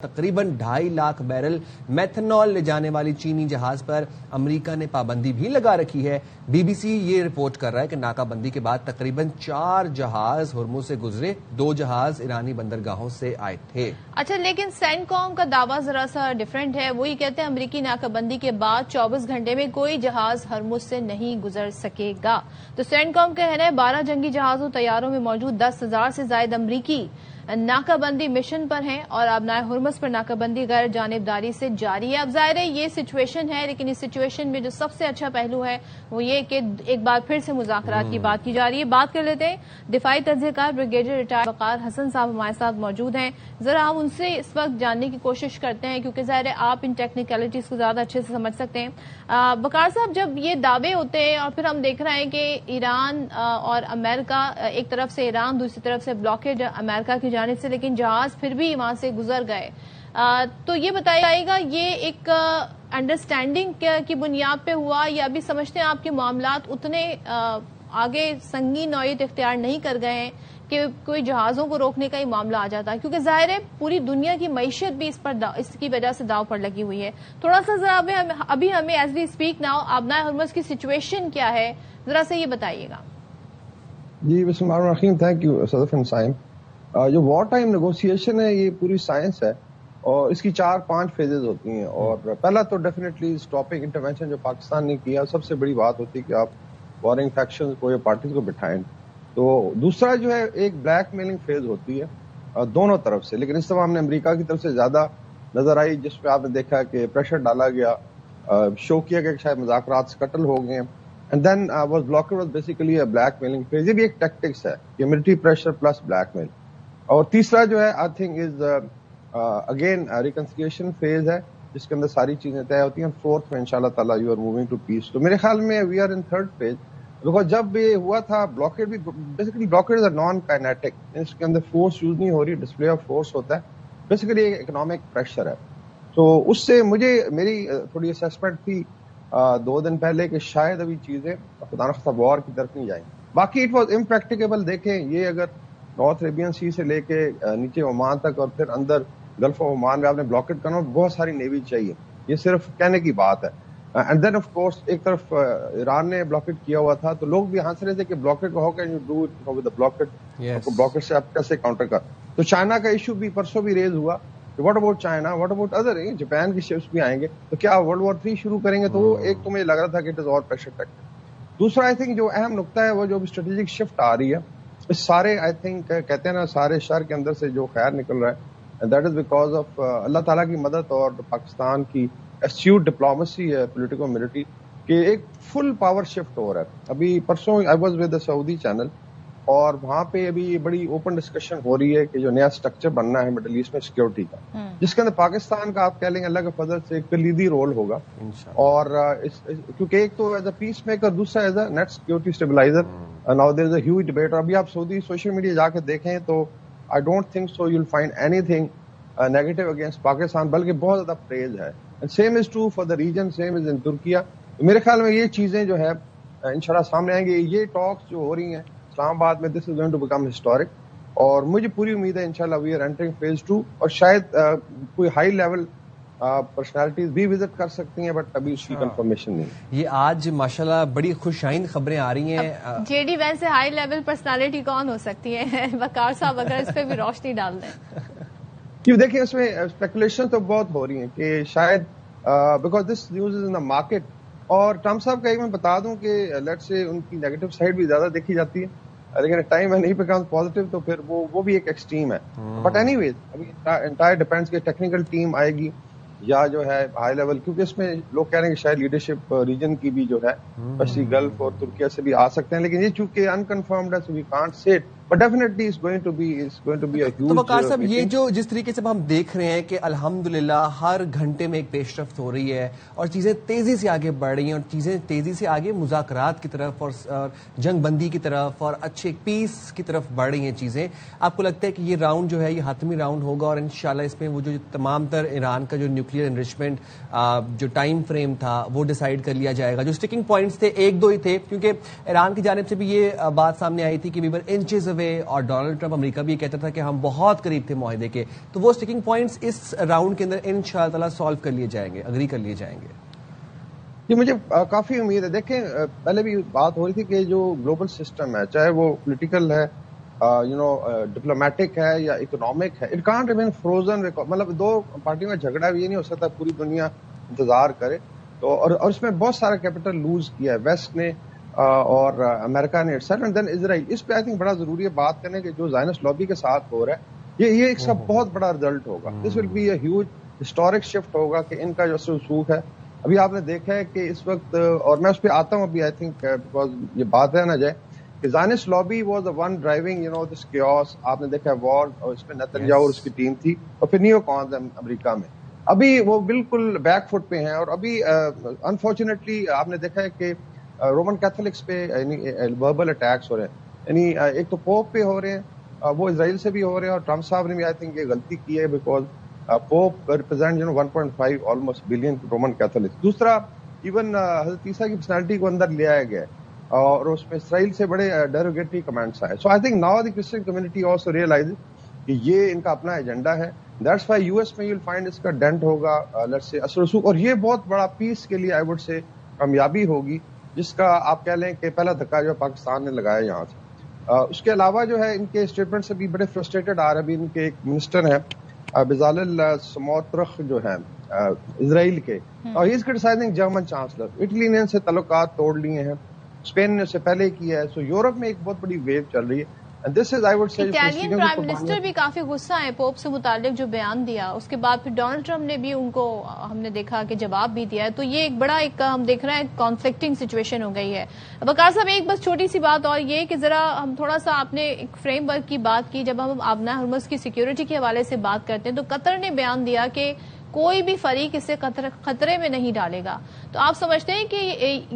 تقریباً 2.5 lakh barrel methanol لے جانے والی چینی جہاز پر امریکہ نے پابندی بھی لگا رکھی ہے۔ بی بی سی یہ رپورٹ کر رہا ہے کہ ناکہ بندی کے بعد تقریباً 4 جہاز ہرمز سے گزرے، 2 جہاز ایرانی بندرگاہوں سے آئے تھے۔ اچھا، لیکن سینٹ کام کا دعویٰ ذرا سا ڈیفرنٹ ہے۔ وہی کہتے ہیں امریکی ناکہ بندی کے بعد 24 گھنٹے میں کوئی جہاز ہرمز سے نہیں گزر سکے گا۔ تو سینٹ کام کا کہنا ہے 12 جنگی جہازوں طیاروں میں موجود 10,000 سے زائد امریکی ناکہ بندی مشن پر ہیں اور آبنائے ہرمز پر ناکہ بندی غیر جانبداری سے جاری ہے۔ اب ظاہر ہے یہ سچویشن ہے، لیکن اس سچویشن میں جو سب سے اچھا پہلو ہے وہ یہ کہ ایک بار پھر سے مذاکرات کی بات کی جا رہی ہے۔ بات کر لیتے ہیں دفاعی تجزیہ کار بریگیڈیئر ریٹائر وقار حسن صاحب ہمارے ساتھ موجود ہیں۔ ذرا ہم ان سے اس وقت جاننے کی کوشش کرتے ہیں کیونکہ ظاہر ہے آپ ان ٹیکنیکلٹیز کو زیادہ اچھے سے سمجھ سکتے ہیں۔ وقار صاحب، جب یہ دعوے ہوتے ہیں اور پھر ہم دیکھ رہے ہیں کہ ایران اور امریکہ، ایک طرف سے ایران دوسری طرف سے بلاکیڈ امریکہ کی جانب سے، لیکن جہاز پھر بھی وہاں سے گزر گئے، تو یہ بتایا جائے گا یہ ایک انڈرسٹینڈنگ کی بنیاد پہ ہوا یا ابھی سمجھتے ہیں آپ کے معاملات اتنے آگے سنگین نوعیت اختیار نہیں کر گئے ہیں کہ کوئی جہازوں کو روکنے کا ہی معاملہ آ جاتا ہے؟ کیونکہ ظاہر ہے پوری دنیا کی معیشت بھی اس کی وجہ سے داؤ پر لگی ہوئی ہے۔ تھوڑا سا ذرا ابھی ہمیں ایز وی اسپیک ناؤ آبنائے ہرمز کی سچویشن کیا ہے، ذرا سے یہ بتائیے گا۔ جی، بسم اللہ الرحمن الرحیم۔ تھینک یو صدف اینڈ سائم۔ جو وار ٹائم نیگوسیشن ہے یہ پوری سائنس ہے اور اس کی 4-5 فیزز ہوتی ہیں، اور پہلا تو ڈیفینیٹلی اسٹاپنگ انٹروینشن جو پاکستان نے کیا سب سے بڑی بات ہوتی ہے کہ آپ وارنگ فیکشنز کو یا پارٹیز کو بٹھائیں۔ تو دوسرا جو ہے ایک بلیک میلنگ فیز ہوتی ہے دونوں طرف سے، لیکن اس دفعہ ہم نے امریکہ کی طرف سے زیادہ نظر آئی، جس پہ آپ نے دیکھا کہ پریشر ڈالا گیا، شو کیا کہ شاید مذاکرات سکٹل ہو گئے ہیں، and then was blocked was basically blackmailing phase. یہ بھی ایک ٹیکٹکس ہے کہ military pressure plus blackmail. اور تیسرا جو ہے I think is again reconciliation phase ہے جس کے اندر ساری چیزیں طے ہوتی ہیں۔ فورتھ میں انشاءاللہ تعالیٰ you are moving to peace. تو میرے خیال میں we are in third phase, because جب یہ ہوا تھا بلاکیڈ بھی basically blockade is a non kinetic, اس کے اندر فورس یوز نہیں ہو رہی، ڈسپلے آف فورس ہوتا ہے، بیسیکلی ایک اکنامک پریشر ہے۔ تو اس سے مجھے میری تھوڑی اسیسمنٹ تھی 2 دن پہلے کہ شاید ابھی چیزیں خدا نخواستہ وار کی طرف نہیں جائیں۔ باقی اٹ واز امپریکٹیکیبل۔ دیکھیں یہ اگر نارتھ عربین سی سے لے کے نیچے عمان تک اور پھر اندر گلف آف عمان میں آپ نے بلاکیڈ کرنا، بہت ساری نیوی چاہیے، یہ صرف کہنے کی بات ہے۔ اینڈ دین آف کورس ایک طرف ایران نے بلاکیڈ کیا ہوا تھا، تو لوگ بھی ہنس رہے تھے کہ بلاکیڈ کو how can you do it with blockade, blockade سے آپ کیسے کاؤنٹر کر۔ تو چائنا کا ایشو بھی پرسوں بھی ریز ہوا کہ what about China, what about other, Japan کی شپس بھی آئیں گے تو کیا ورلڈ وار 3 شروع کریں گے؟ تو وہ ایک تو مجھے لگ رہا تھا کہ اٹ از اور پریشر ٹیکٹک۔ دوسرا آئی تھنک جو اہم نقطہ ہے وہ جو اسٹریٹجک شفٹ آ رہی ہے، اس سارے آئی تھنک کہتے ہیں نا سارے شر کے اندر سے جو خیر نکل رہا ہے، دیٹ از بیکاز آف اللہ تعالیٰ کی مدد اور پاکستان کی ایسٹیوٹ ڈپلومیسی ہے، پولیٹیکل ملٹری، کہ ایک فل پاور شفٹ ہو رہا ہے۔ ابھی پرسوں I was with Saudi channel اور وہاں پہ ابھی بڑی اوپن ڈسکشن ہو رہی ہے کہ جو نیا اسٹرکچر بننا ہے مڈل ایسٹ میں سیکورٹی کا، جس کے اندر پاکستان کا آپ کہہ لیں گے اللہ کے فضل سے ایک کلیدی رول ہوگا، اور کیونکہ ایک تو ایز اے پیس میکر، دوسرا as a net security stabiliser. Now there is a huge debate, اور ابھی آپ سعودی سوشل میڈیا جا کے دیکھیں تو I don't think so you will find anything negative against Pakistan, بلکہ بہت زیادہ پریز ہے۔ Same is true for the region, same is in Turkiye. میرے خیال میں یہ چیزیں جو ہے انشاءاللہ سامنے آئیں گے۔ یہ ٹاکس جو ہو رہی ہیں اسلام آباد میں، this is going to become historic, اور مجھے پوری امید ہے انشاءاللہ وی آر انٹرنگ فیز 2، اور شاید کوئی ہائی لیول پرسنالٹیز بھی وزٹ کر سکتی ہیں، بٹ ابھی اس کی کنفرمیشن نہیں۔ یہ آج ماشاءاللہ بڑی خوش آئند خبریں آ رہی ہیں۔ جے ڈی وین سے ہائی لیول پرسنالٹی کون ہو سکتی ہے؟ وقار صاحب اگر اس پہ بھی روشنی ڈال دیں۔ کیوں دیکھیں اس میں اسپیکولیشن تو بہت ہو رہی ہیں کہ شاید because this news is in the market, اور ٹرمپ صاحب کا ایک میں بتا دوں کہ لیٹ سے ان کی نیگیٹو سائڈ بھی زیادہ دیکھی جاتی ہے، لیکن ٹائم ہے نہیں بیکم پازیٹیو تو پھر وہ بھی ایک ایکسٹریم ہے۔ بٹ اینی ویز ابھی انٹائر ڈیپینڈس کہ ٹیکنیکل ٹیم آئے گی یا جو ہے ہائی لیول، کیونکہ اس میں لوگ کہہ رہے ہیں کہ شاید لیڈرشپ ریجن کی بھی جو ہے اسپیشلی گلف اور ترکیہ سے بھی آ سکتے ہیں، لیکن یہ چونکہ انکنفرمڈ ہے so we can't say it, but definitely it's going to be a huge. تو وقار صاحب یہ جو جس طریقے سے ہم دیکھ رہے ہیں کہ الحمدللہ ہر گھنٹے میں ایک پیش رفت ہو رہی ہے اور چیزیں تیزی سے آگے بڑھ رہی ہیں، اور چیزیں تیزی سے آگے مذاکرات کی طرف اور جنگ بندی کی طرف اور اچھے پیس کی طرف بڑھ رہی ہیں چیزیں، آپ کو لگتا ہے کہ یہ راؤنڈ جو ہے یہ حتمی راؤنڈ ہوگا اور انشاءاللہ اس میں وہ جو تمام تر ایران کا جو نیوکلیئر انرچمنٹ جو ٹائم فریم تھا وہ ڈیسائیڈ کر لیا جائے گا؟ جو اسٹیکنگ پوائنٹس تھے 1-2 ہی تھے، کیونکہ ایران کی جانب سے بھی یہ بات سامنے آئی تھی کہ وی ور انچز away, اور ڈونلڈ ٹرمپ امریکہ بھی کہتا تھا کہ ہم بہت قریب تھے معاہدے کے. تو وہ اسٹکنگ پوائنٹس اس راؤنڈ کے اندر انشاءاللہ تعالیٰ سالو کر لیے جائیں گے, اگری کر لیے جائیں گے. یہ مجھے کافی امید ہے. دیکھیں پہلے بھی بات ہو رہی تھی کہ جو گلوبل سسٹم ہے, چاہے وہ پولیٹیکل ہے, ڈپلومیٹک ہے یا اکنامک ہے, اٹ کانٹ ریمین فروزن. مطلب دو پارٹیوں کا جھگڑا بھی یہ نہیں ہو سکتا پوری دنیا انتظار کرے. تو اور اس میں بہت سارا کیپٹل لوز کیا ہے ویسٹ نے اور امریکہ نے اینڈ دین اسرائیل. اس پہ آئی تھنک بڑا ضروری ہے بات کرنے کہ جو زائنسٹ لابی کے ساتھ ہو رہا ہے یہ ایک سب بہت بڑا رزلٹ ہوگا. This will be a huge historic shift ہوگا کہ ان کا جو رسوخ ہے. ابھی آپ نے دیکھا ہے کہ اس وقت, اور میں اس پہ آتا ہوں ابھی, آئی تھنک بیکاز یہ بات ہے نہ جائے کہ Zionist lobby was the one driving this chaos. آپ نے دیکھا وار, اور اس میں نیتنیاہو اور اس کی ٹیم تھی, اور پھر نیو کونز امریکہ میں. ابھی وہ بالکل بیک فٹ پہ ہیں. اور ابھی انفارچونیٹلی آپ نے دیکھا ہے کہ رومن کیتھولکس پہ وربل اٹیکس ہو رہے ہیں. یعنی ایک تو پوپ پہ ہو رہے ہیں, وہ اسرائیل سے بھی ہو رہے ہیں, اور ٹرمپ صاحب نے بھی آئی تھنک یہ غلطی کی ہے because Pope represent 1.5 almost billion Roman Catholics. دوسرا ایون حضرت عیسیٰ کی پرسنالٹی کو اندر لے آیا گیا اور اس میں اسرائیل سے بڑے ڈیروگیٹری کمنٹس آئے. So I think now the Christian community also realize کہ یہ ان کا اپنا ایجنڈا ہے. دیٹس وائی یو ایس میں یو ول فائنڈ اس کا ڈینٹ ہوگا, لیٹس سے اثر رسوخ, اور یہ بہت بڑا پیس کے لیے آئی وڈ سے کامیابی ہوگی, جس کا آپ کہہ لیں کہ پہلا دھکا جو پاکستان نے لگایا یہاں سے. اس کے علاوہ جو ہے ان کے اسٹیٹمنٹ سے بھی بڑے فرسٹریٹڈ آ رہے. ابھی ان کے ایک منسٹر ہیں بزالل سموترخ جو ہے اسرائیل کے, اور ہی از کرٹیسائزنگ جرمن چانسلر. اٹلی نے ان سے تعلقات توڑ لیے ہیں, اسپین نے اس سے پہلے کیا ہے. سو یورپ میں ایک بہت بڑی ویو چل رہی ہے. اٹالین پرائم منسٹر بھی کافی غصہ ہے پوپ سے متعلق جو بیان دیا, اس کے بعد پھر ڈونلڈ ٹرمپ نے بھی ان کو ہم نے دیکھا کہ جواب بھی دیا ہے. تو یہ ایک بڑا ہم دیکھ رہے ہیں کانفلکٹنگ سچویشن ہو گئی ہے. وقار صاحب ایک بس چھوٹی سی بات اور یہ کہ ذرا ہم تھوڑا سا آپ نے ایک فریم ورک کی بات کی, جب ہم آبنائے ہرمز کی سیکیورٹی کے حوالے سے بات کرتے ہیں تو قطر نے بیان دیا کہ کوئی بھی فریق اسے خطرے میں نہیں ڈالے گا. تو آپ سمجھتے ہیں کہ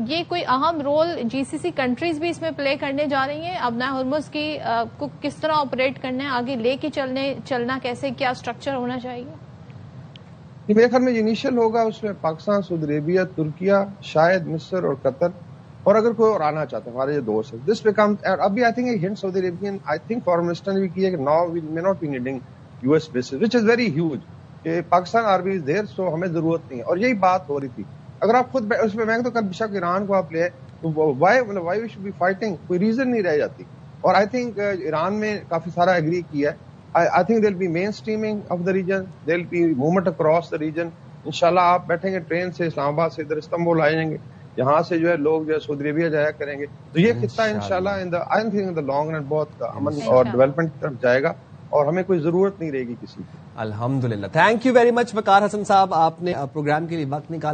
یہ کوئی اہم رول جی سی سی کنٹریز بھی اس میں پلے کرنے جا رہی ہیں؟ آبنائے ہرمز کی کو کس طرح آپریٹ کرنا ہے, آگے لے کے چلنا کیسے, کیا اسٹرکچر ہونا چاہیے؟ میرے خیال میں انیشل ہوگا اس میں پاکستان, سعودی عربیہ, ترکیہ, شاید مصر اور قطر, اور اگر کوئی اور آنا چاہتا ہے ہمارے یہ دوست ہے. دس بیکم ابھی آئی تھنک ایک ہنٹ Saudi Arabian I think foreign minister نے بھی کیا کہ now we may not be needing US bases which is very huge ہیوج, کہ پاکستان آرمی از دیر, سو ہمیں ضرورت نہیں ہے. اور یہی بات ہو رہی تھی. اگر آپ خود اس میں تو کل بشک ایران کو آپ لے تو why we should be fighting, کوئی ریزن نہیں رہ جاتی. اور آئی تھنک ایران میں کافی سارا ایگری کیا ہے. I think there will be mainstreaming of the region, there will be movement across the region. انشاءاللہ آپ بیٹھیں گے ٹرین سے اسلام آباد سے ادھر استنبول آ جائیں گے, یہاں سے جو ہے لوگ جو ہے سعودی عربیہ جایا کریں گے. تو یہ خطہ انشاءاللہ I think in the long run بہت امن اور ڈیولپمنٹ کی طرف جائے گا, اور ہمیں کوئی ضرورت نہیں رہے گی کسی کی. الحمدللہ. تھینک یو ویری مچ وقار حسن صاحب, آپ نے پروگرام کے لیے وقت نکالا.